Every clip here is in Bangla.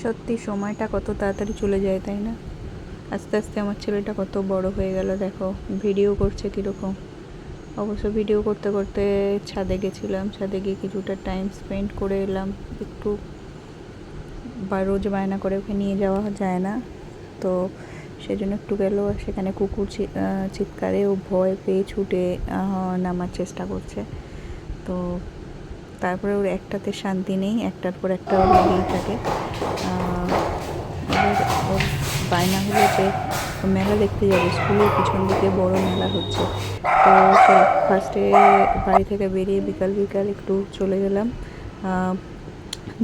সত্যি সময়টা কত তাড়াতাড়ি চলে যায়, তাই না? আস্তে আস্তে আমার ছেলেটা কত বড় হয়ে গেল। দেখো ভিডিও করছে কীরকম। অবশ্য ভিডিও করতে করতে ছাদে গেছিলাম, ছাদে গিয়ে কিছুটা টাইম স্পেন্ড করে এলাম। একটু বা রোজ বায়না করে ওকে নিয়ে যাওয়া যায় না, তো সেজন্য একটু গেল। সেখানে কুকুর চিৎকারে ও ভয় পেয়ে ছুটে নামার চেষ্টা করছে। তো তারপরে ওর একটাতে শান্তি নেই, একটার পর একটা ওর লেগেই থাকে। এবার ওর বায়না হলো যে মেলা দেখতে যাবে, স্কুলের পিছন দিকে বড় মেলা হচ্ছে। তো ফার্স্টে বাড়ি থেকে বেরিয়ে বিকাল বিকাল একটু চলে গেলাম।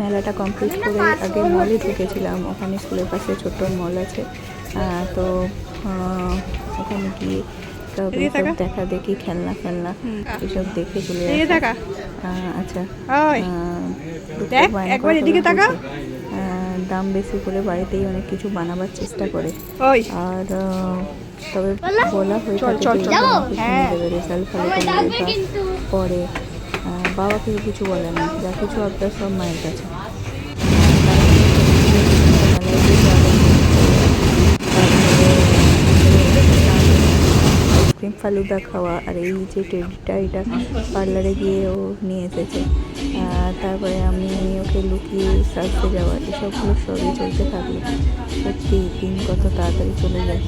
মেলাটা কমপ্লিট করে আগে মলে ঢুকেছিলাম। ওখানে স্কুলের পাশে ছোট্ট মল আছে, তো ওখানে গিয়ে সব দেখা দেখি খেলনা ফেলনা এসব দেখে চলে আসা। আচ্ছা, দাম বেশি করে বাড়িতেই অনেক কিছু বানাবার চেষ্টা করে। আর তবে বলা হয়ে থাকে রেজাল্ট ভালো করলে পরে বাবা কেউ কিছু বলে না, যা কিছু আবদার সব মায়ের কাছে। আইসক্রিম ফালুদা খাওয়া, আর এই যে টেডিটা এটা পার্লারে গিয়ে ও নিয়ে এসেছে। তারপরে আমি ওকে লুকিয়ে সাজতে যাওয়া, এসবগুলো সবই চলতে থাকলো। সত্যি দিন কত তাড়াতাড়ি চলে যায়।